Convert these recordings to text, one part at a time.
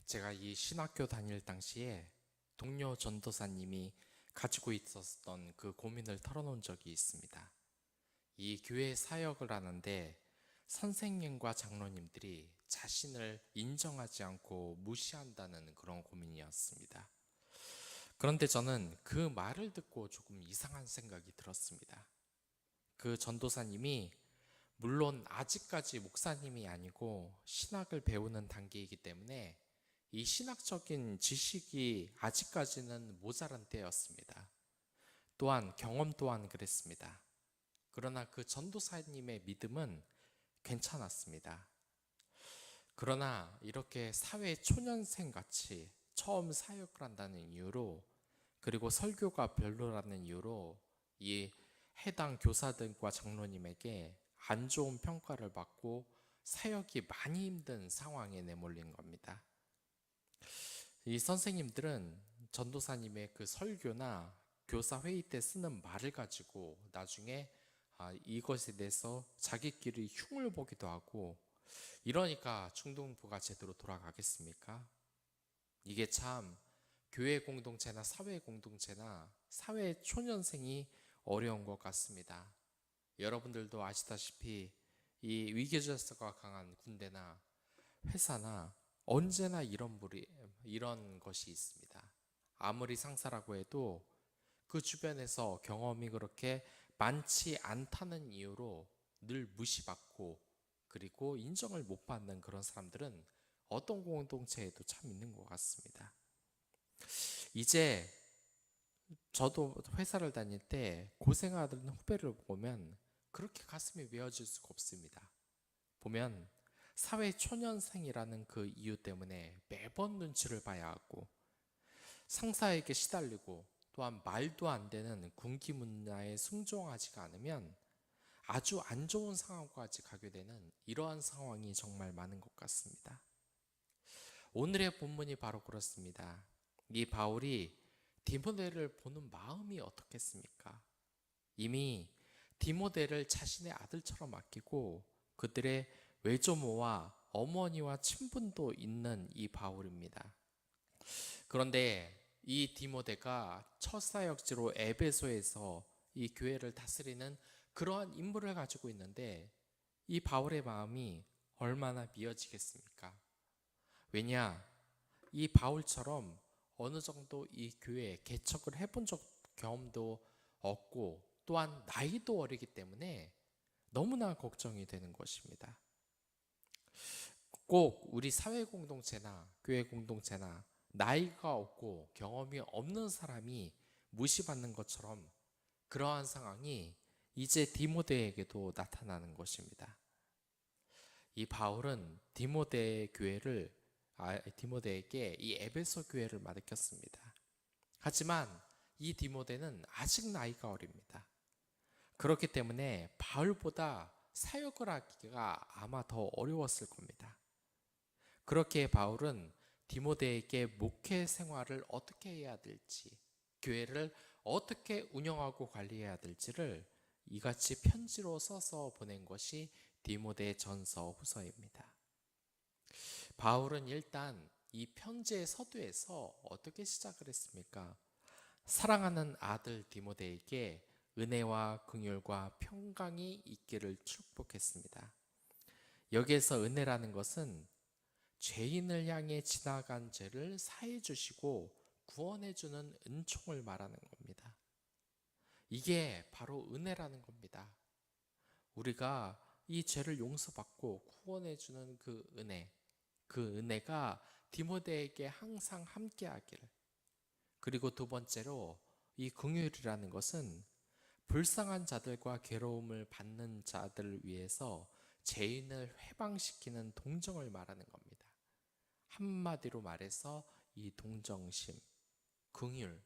제가 이 신학교 다닐 당시에 동료 전도사님이 가지고 있었던 그 고민을 털어놓은 적이 있습니다. 이 교회 사역을 하는데 선생님과 장로님들이 자신을 인정하지 않고 무시한다는 그런 고민이었습니다. 그런데 저는 그 말을 듣고 조금 이상한 생각이 들었습니다. 그 전도사님이 물론 아직까지 목사님이 아니고 신학을 배우는 단계이기 때문에 이 신학적인 지식이 아직까지는 모자란 때였습니다. 또한 경험 또한 그랬습니다. 그러나 그 전도사님의 믿음은 괜찮았습니다. 그러나 이렇게 사회 초년생 같이 처음 사역을 한다는 이유로, 그리고 설교가 별로라는 이유로 이 해당 교사들과 장로님에게 안 좋은 평가를 받고 사역이 많이 힘든 상황에 내몰린 겁니다. 이 선생님들은 전도사님의 그 설교나 교사 회의 때 쓰는 말을 가지고 나중에 이것에 대해서 자기끼리 흉을 보기도 하고, 이러니까 중등부가 제대로 돌아가겠습니까? 이게 참 교회 공동체나 사회 공동체나 사회 초년생이 어려운 것 같습니다. 여러분들도 아시다시피 이 위계질서가 강한 군대나 회사나 언제나 이런 것이 있습니다. 아무리 상사라고 해도 그 주변에서 경험이 그렇게 많지 않다는 이유로 늘 무시받고, 그리고 인정을 못 받는 그런 사람들은 어떤 공동체에도 참 있는 것 같습니다. 이제 저도 회사를 다닐 때 고생하는 후배를 보면 그렇게 가슴이 메어질 수가 없습니다. 보면 사회 초년생이라는 그 이유 때문에 매번 눈치를 봐야 하고, 상사에게 시달리고, 또한 말도 안 되는 군기 문화에 순종하지가 않으면 아주 안 좋은 상황까지 가게 되는 이러한 상황이 정말 많은 것 같습니다. 오늘의 본문이 바로 그렇습니다. 이 바울이 디모데를 보는 마음이 어떻겠습니까? 이미 디모데를 자신의 아들처럼 아끼고 그들의 외조모와 어머니와 친분도 있는 이 바울입니다. 그런데 이 디모데가 첫 사역지로 에베소에서 이 교회를 다스리는 그러한 임무를 가지고 있는데, 이 바울의 마음이 얼마나 미어지겠습니까? 왜냐, 이 바울처럼 어느 정도 이 교회에 개척을 해본 경험도 없고, 또한 나이도 어리기 때문에 너무나 걱정이 되는 것입니다. 꼭 우리 사회 공동체나 교회 공동체나 나이가 없고 경험이 없는 사람이 무시받는 것처럼 그러한 상황이 이제 디모데에게도 나타나는 것입니다. 이 바울은 디모데에게 이 에베소 교회를 맡겼습니다. 하지만 이 디모데는 아직 나이가 어립니다. 그렇기 때문에 바울보다 사역을 하기가 아마 더 어려웠을 겁니다. 그렇게 바울은 디모데에게 목회 생활을 어떻게 해야 될지, 교회를 어떻게 운영하고 관리해야 될지를 이같이 편지로 써서 보낸 것이 디모데 전서 후서입니다. 바울은 일단 이 편지의 서두에서 어떻게 시작을 했습니까? 사랑하는 아들 디모데에게 은혜와 긍휼과 평강이 있기를 축복했습니다. 여기에서 은혜라는 것은 죄인을 향해 지나간 죄를 사해 주시고 구원해 주는 은총을 말하는 겁니다. 이게 바로 은혜라는 겁니다. 우리가 이 죄를 용서받고 구원해 주는 그 은혜가 디모데에게 항상 함께 하기를. 그리고 두 번째로 이 긍휼이라는 것은 불쌍한 자들과 괴로움을 받는 자들을 위해서 죄인을 해방시키는 동정을 말하는 겁니다. 한마디로 말해서 이 동정심, 긍휼.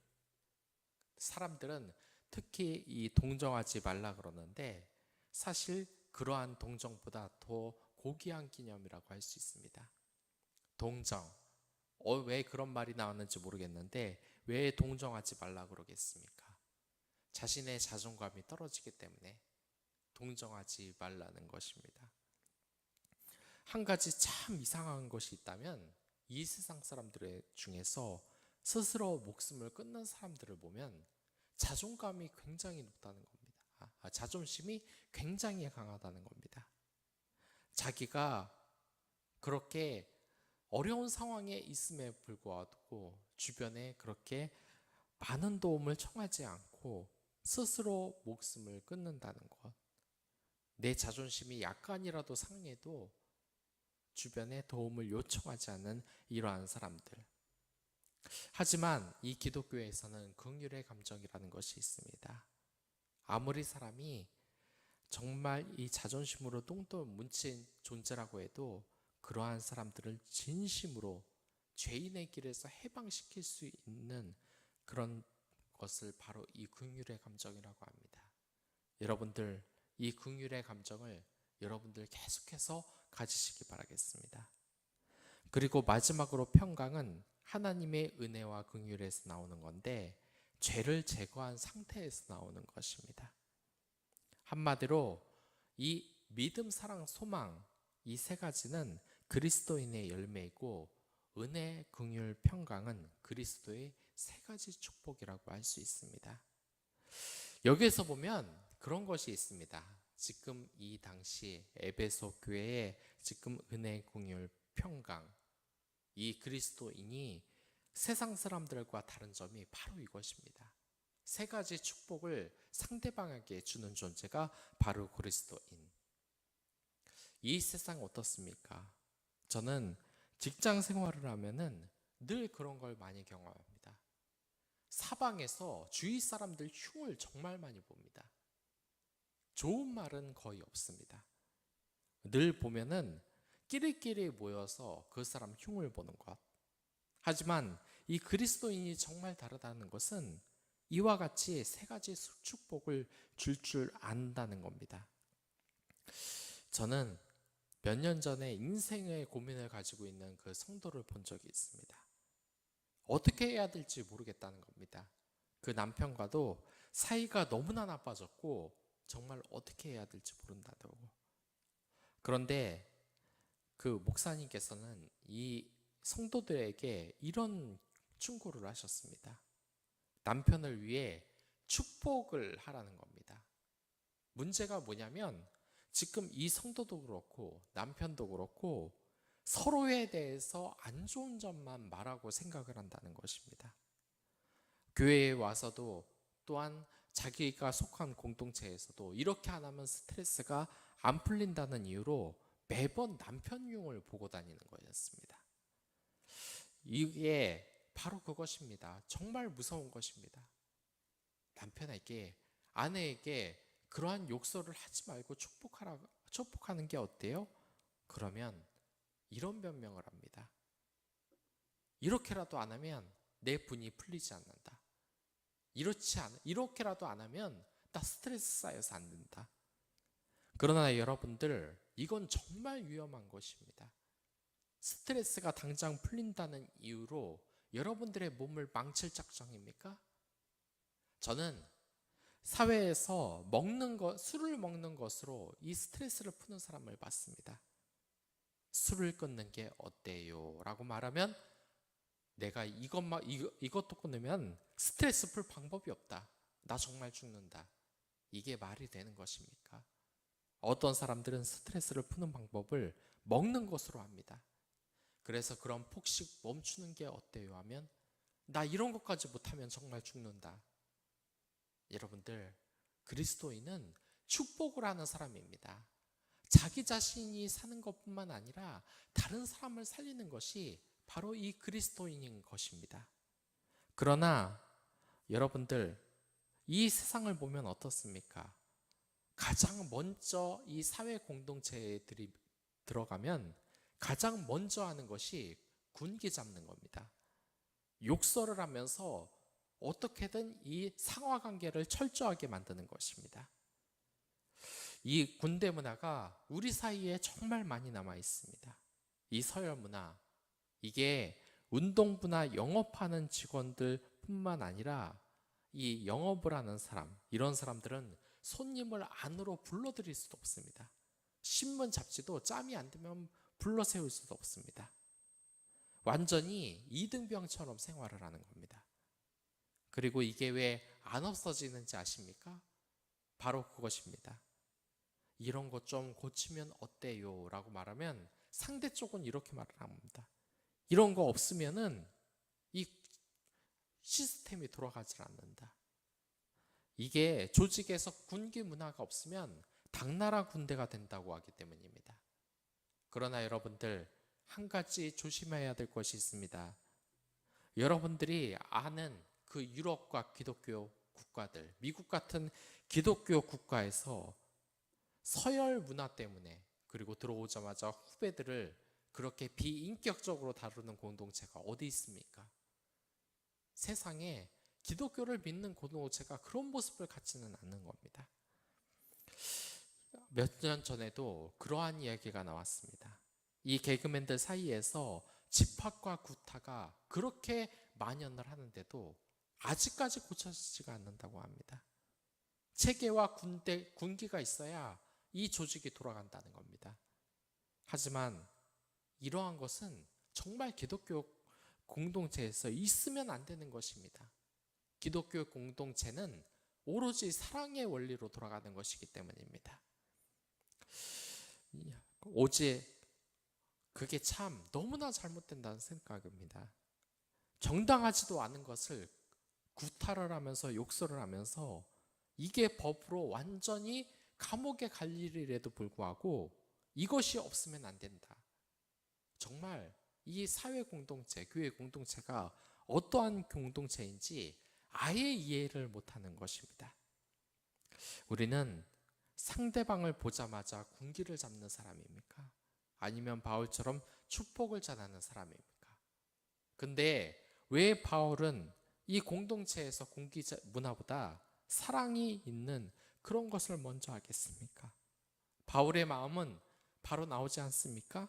사람들은 특히 이 동정하지 말라 그러는데 사실 그러한 동정보다 더 고귀한 개념이라고 할 수 있습니다. 동정. 왜 그런 말이 나왔는지 모르겠는데 왜 동정하지 말라 그러겠습니까? 자신의 자존감이 떨어지기 때문에 동정하지 말라는 것입니다. 한 가지 참 이상한 것이 있다면 이 세상 사람들 중에서 스스로 목숨을 끊는 사람들을 보면 자존감이 굉장히 높다는 겁니다. 자존심이 굉장히 강하다는 겁니다. 자기가 그렇게 어려운 상황에 있음에 불구하고 주변에 그렇게 많은 도움을 청하지 않고 스스로 목숨을 끊는다는 것. 내 자존심이 약간이라도 상해도 주변에 도움을 요청하지 않는 이러한 사람들. 하지만 이 기독교에서는 긍휼의 감정이라는 것이 있습니다. 아무리 사람이 정말 이 자존심으로 똥도 뭉친 존재라고 해도 그러한 사람들을 진심으로 죄인의 길에서 해방시킬 수 있는 그런 것을 바로 이 긍휼의 감정이라고 합니다. 여러분들, 이 긍휼의 감정을 여러분들 계속해서 가지시기 바라겠습니다. 그리고 마지막으로 평강은 하나님의 은혜와 긍휼에서 나오는 건데 죄를 제거한 상태에서 나오는 것입니다. 한마디로 이 믿음, 사랑, 소망 이 세 가지는 그리스도인의 열매이고 은혜, 긍휼, 평강은 그리스도의 세 가지 축복이라고 할 수 있습니다. 여기에서 보면 그런 것이 있습니다. 지금 이 당시 에베소 교회에 지금 은혜, 긍휼, 평강 이 그리스도인이 세상 사람들과 다른 점이 바로 이것입니다. 세 가지 축복을 상대방에게 주는 존재가 바로 그리스도인. 이 세상 어떻습니까? 저는 직장 생활을 하면은 늘 그런 걸 많이 경험합니다. 사방에서 주위 사람들 흉을 정말 많이 봅니다. 좋은 말은 거의 없습니다. 늘 보면은 끼리끼리 모여서 그 사람 흉을 보는 것. 하지만 이 그리스도인이 정말 다르다는 것은 이와 같이 세 가지 축복을 줄 안다는 겁니다. 저는 몇 년 전에 인생의 고민을 가지고 있는 그 성도를 본 적이 있습니다. 어떻게 해야 될지 모르겠다는 겁니다. 그 남편과도 사이가 너무나 나빠졌고 정말 어떻게 해야 될지 모른다고. 그런데 그 목사님께서는 이 성도들에게 이런 충고를 하셨습니다. 남편을 위해 축복을 하라는 겁니다. 문제가 뭐냐면 지금 이 성도도 그렇고 남편도 그렇고 서로에 대해서 안 좋은 점만 말하고 생각을 한다는 것입니다. 교회에 와서도 또한 자기가 속한 공동체에서도 이렇게 안 하면 스트레스가 안 풀린다는 이유로 매번 남편 흉을 보고 다니는 거였습니다. 이게 바로 그것입니다. 정말 무서운 것입니다. 남편에게, 아내에게 그러한 욕설을 하지 말고 축복하는 게 어때요? 그러면 이런 변명을 합니다. 이렇게라도 안 하면 내 분이 풀리지 않는다. 이렇게라도 안 하면 나 스트레스 쌓여서 안 된다. 그러나 여러분들, 이건 정말 위험한 것입니다. 스트레스가 당장 풀린다는 이유로 여러분들의 몸을 망칠 작정입니까? 저는 사회에서 술을 먹는 것으로 이 스트레스를 푸는 사람을 봤습니다. 술을 끊는 게 어때요? 라고 말하면 내가 이것도 끊으면 스트레스 풀 방법이 없다. 나 정말 죽는다. 이게 말이 되는 것입니까? 어떤 사람들은 스트레스를 푸는 방법을 먹는 것으로 합니다. 그래서 그런 폭식 멈추는 게 어때요? 하면 나 이런 것까지 못하면 정말 죽는다. 여러분들, 그리스도인은 축복을 하는 사람입니다. 자기 자신이 사는 것뿐만 아니라 다른 사람을 살리는 것이 바로 이 그리스도인인 것입니다. 그러나 여러분들, 이 세상을 보면 어떻습니까? 가장 먼저 이 사회 공동체들이 들어가면 가장 먼저 하는 것이 군기 잡는 겁니다. 욕설을 하면서 어떻게든 이 상하관계를 철저하게 만드는 것입니다. 이 군대 문화가 우리 사이에 정말 많이 남아 있습니다. 이 서열 문화, 이게 운동부나 영업하는 직원들 뿐만 아니라 이 영업을 하는 사람, 이런 사람들은 손님을 안으로 불러들일 수도 없습니다. 신문 잡지도 짬이 안 되면 불러 세울 수도 없습니다. 완전히 이등병처럼 생활을 하는 겁니다. 그리고 이게 왜 안 없어지는지 아십니까? 바로 그것입니다. 이런 것 좀 고치면 어때요? 라고 말하면 상대 쪽은 이렇게 말을 합니다. 이런 거 없으면은 이 시스템이 돌아가질 않는다. 이게 조직에서 군기 문화가 없으면 당나라 군대가 된다고 하기 때문입니다. 그러나 여러분들, 한 가지 조심해야 될 것이 있습니다. 여러분들이 아는 그 유럽과 기독교 국가들, 미국 같은 기독교 국가에서 서열 문화 때문에, 그리고 들어오자마자 후배들을 그렇게 비인격적으로 다루는 공동체가 어디 있습니까? 세상에 기독교를 믿는 공동체가 그런 모습을 갖지는 않는 겁니다. 몇 년 전에도 그러한 이야기가 나왔습니다. 이 개그맨들 사이에서 집합과 구타가 그렇게 만연을 하는데도 아직까지 고쳐지지가 않는다고 합니다. 체계와 군기가 있어야 이 조직이 돌아간다는 겁니다. 하지만 이러한 것은 정말 기독교 공동체에서 있으면 안 되는 것입니다. 기독교 공동체는 오로지 사랑의 원리로 돌아가는 것이기 때문입니다. 어제 그게 참 너무나 잘못된다는 생각입니다. 정당하지도 않은 것을 구타를 하면서 욕설을 하면서 이게 법으로 완전히 감옥에 갈 일이라도 불구하고 이것이 없으면 안 된다. 정말 이 사회 공동체, 교회 공동체가 어떠한 공동체인지 아예 이해를 못하는 것입니다. 우리는 상대방을 보자마자 군기를 잡는 사람입니까? 아니면 바울처럼 축복을 전하는 사람입니까? 근데 왜 바울은 이 공동체에서 군기 문화보다 사랑이 있는 그런 것을 먼저 하겠습니까? 바울의 마음은 바로 나오지 않습니까?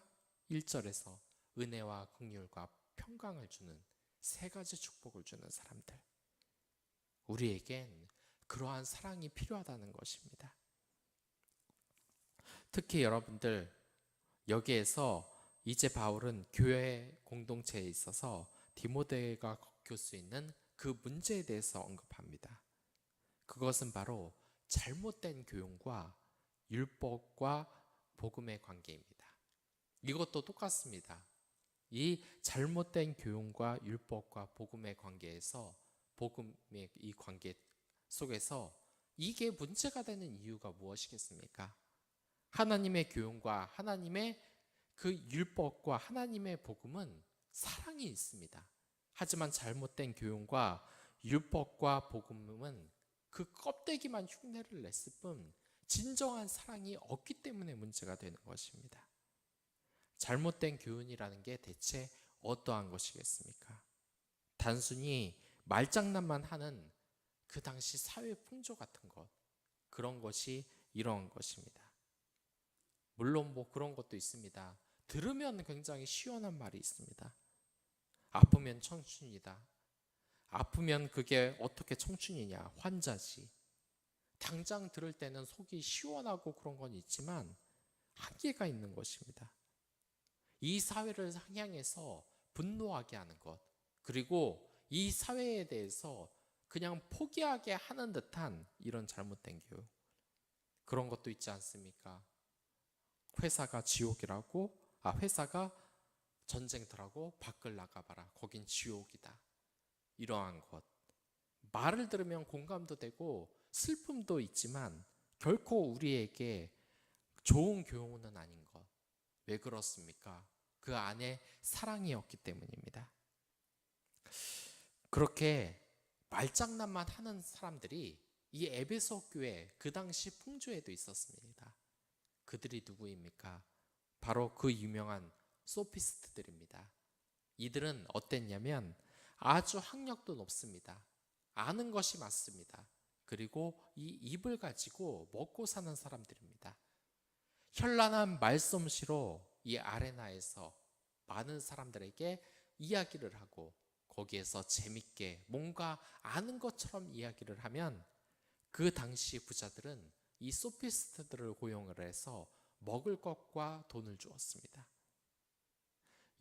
1절에서 은혜와 긍휼과 평강을 주는 세 가지 축복을 주는 사람들. 우리에겐 그러한 사랑이 필요하다는 것입니다. 특히 여러분들, 여기에서 이제 바울은 교회 공동체에 있어서 디모데가 겪을 수 있는 그 문제에 대해서 언급합니다. 그것은 바로 잘못된 교훈과 율법과 복음의 관계입니다. 이것도 똑같습니다. 이 잘못된 교훈과 율법과 복음의 관계에서, 복음의 이 관계 속에서 이게 문제가 되는 이유가 무엇이겠습니까? 하나님의 교훈과 하나님의 그 율법과 하나님의 복음은 사랑이 있습니다. 하지만 잘못된 교훈과 율법과 복음은 그 껍데기만 흉내를 냈을 뿐 진정한 사랑이 없기 때문에 문제가 되는 것입니다. 잘못된 교훈이라는 게 대체 어떠한 것이겠습니까? 단순히 말장난만 하는 그 당시 사회 풍조 같은 것, 그런 것이 이러한 것입니다. 물론 뭐 그런 것도 있습니다. 들으면 굉장히 시원한 말이 있습니다. 아프면 청춘이다. 아프면 그게 어떻게 청춘이냐? 환자지. 당장 들을 때는 속이 시원하고 그런 건 있지만 한계가 있는 것입니다. 이 사회를 향해서 분노하게 하는 것, 그리고 이 사회에 대해서 그냥 포기하게 하는 듯한 이런 잘못된 교육, 그런 것도 있지 않습니까? 회사가 지옥이라고, 회사가 전쟁터라고 밖을 나가봐라, 거긴 지옥이다. 이러한 것, 말을 들으면 공감도 되고 슬픔도 있지만 결코 우리에게 좋은 교훈은 아닌 것. 왜 그렇습니까? 그 안에 사랑이 없기 때문입니다. 그렇게 말장난만 하는 사람들이 이 에베소 교회 그 당시 풍조에도 있었습니다. 그들이 누구입니까? 바로 그 유명한 소피스트들입니다. 이들은 어땠냐면 아주 학력도 높습니다. 아는 것이 맞습니다. 그리고 이 입을 가지고 먹고 사는 사람들입니다. 현란한 말솜씨로 이 아레나에서 많은 사람들에게 이야기를 하고 거기에서 재밌게 뭔가 아는 것처럼 이야기를 하면 그 당시 부자들은 이 소피스트들을 고용을 해서 먹을 것과 돈을 주었습니다.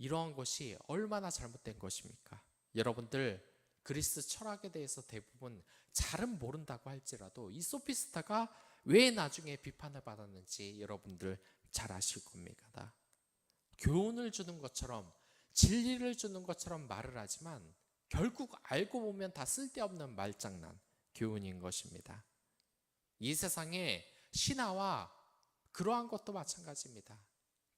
이러한 것이 얼마나 잘못된 것입니까? 여러분들 그리스 철학에 대해서 대부분 잘은 모른다고 할지라도 이 소피스타가 왜 나중에 비판을 받았는지 여러분들 잘 아실 겁니다. 교훈을 주는 것처럼 진리를 주는 것처럼 말을 하지만 결국 알고 보면 다 쓸데없는 말장난, 교훈인 것입니다. 이 세상에 신화와 그러한 것도 마찬가지입니다.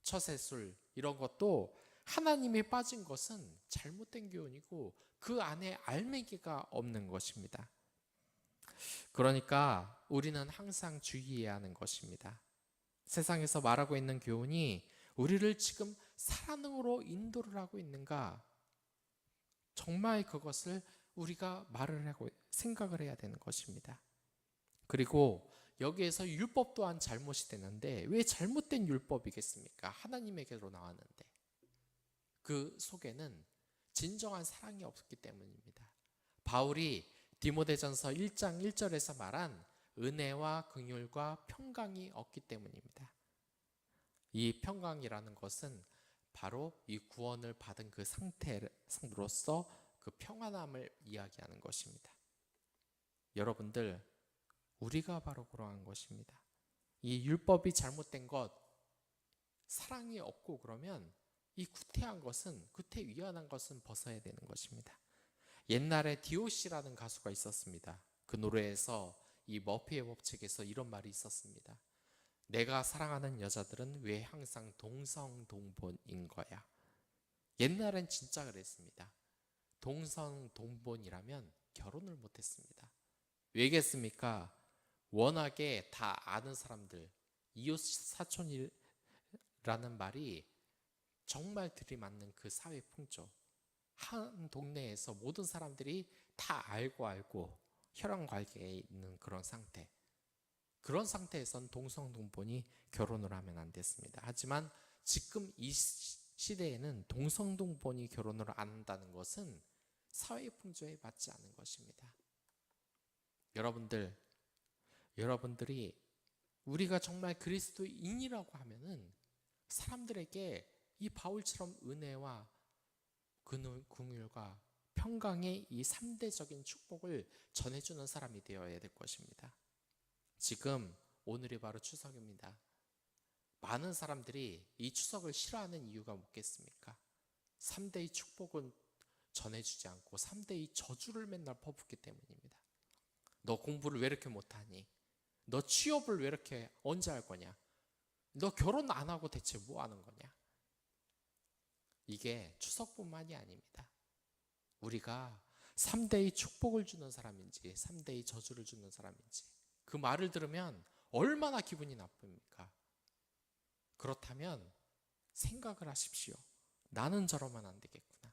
처세술 이런 것도 하나님이 빠진 것은 잘못된 교훈이고 그 안에 알맹이가 없는 것입니다. 그러니까 우리는 항상 주의해야 하는 것입니다. 세상에서 말하고 있는 교훈이 우리를 지금 사랑으로 인도를 하고 있는가? 정말 그것을 우리가 말을 하고 생각을 해야 되는 것입니다. 그리고 여기에서 율법 또한 잘못이 되는데 왜 잘못된 율법이겠습니까? 하나님에게로 나왔는데 그 속에는 진정한 사랑이 없기 때문입니다. 바울이 디모데전서 1장 1절에서 말한 은혜와 긍휼과 평강이 없기 때문입니다. 이 평강이라는 것은 바로 이 구원을 받은 그 상태로서 그 평안함을 이야기하는 것입니다. 여러분들, 우리가 바로 그러한 것입니다. 이 율법이 잘못된 것, 사랑이 없고 그러면 이 구태한 것은, 구태위원한 것은 벗어야 되는 것입니다. 옛날에 디오시라는 가수가 있었습니다. 그 노래에서 이 머피의 법칙에서 이런 말이 있었습니다. 내가 사랑하는 여자들은 왜 항상 동성동본인 거야? 옛날엔 진짜 그랬습니다. 동성동본이라면 결혼을 못했습니다. 왜겠습니까? 워낙에 다 아는 사람들, 이웃 사촌이라는 말이 정말 들이맞는 그 사회 풍조. 한 동네에서 모든 사람들이 다 알고 혈연 관계에 있는 그런 상태. 그런 상태에선 동성동본이 결혼을 하면 안 됐습니다. 하지만 지금 이 시대에는 동성동본이 결혼을 안 한다는 것은 사회 풍조에 맞지 않은 것입니다. 여러분들이 우리가 정말 그리스도인이라고 하면은 사람들에게 이 바울처럼 은혜와 긍휼과 평강의 이 3대적인 축복을 전해주는 사람이 되어야 될 것입니다. 지금 오늘이 바로 추석입니다. 많은 사람들이 이 추석을 싫어하는 이유가 뭐겠습니까? 3대의 축복은 전해주지 않고 3대의 저주를 맨날 퍼붓기 때문입니다. 너 공부를 왜 이렇게 못하니? 너 취업을 왜 이렇게 언제 할 거냐? 너 결혼 안 하고 대체 뭐 하는 거냐? 이게 추석뿐만이 아닙니다. 우리가 3대의 축복을 주는 사람인지 3대의 저주를 주는 사람인지 그 말을 들으면 얼마나 기분이 나쁩니까? 그렇다면 생각을 하십시오. 나는 저러면 안 되겠구나.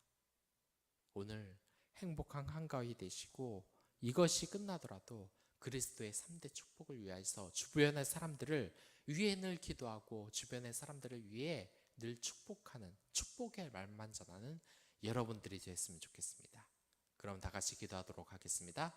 오늘 행복한 한가위 되시고 이것이 끝나더라도 그리스도의 3대 축복을 위해서 주변의 사람들을 위해 늘 기도하고 주변의 사람들을 위해 늘 축복하는 축복의 말만 전하는 여러분들이 되었으면 좋겠습니다. 그럼 다 같이 기도하도록 하겠습니다.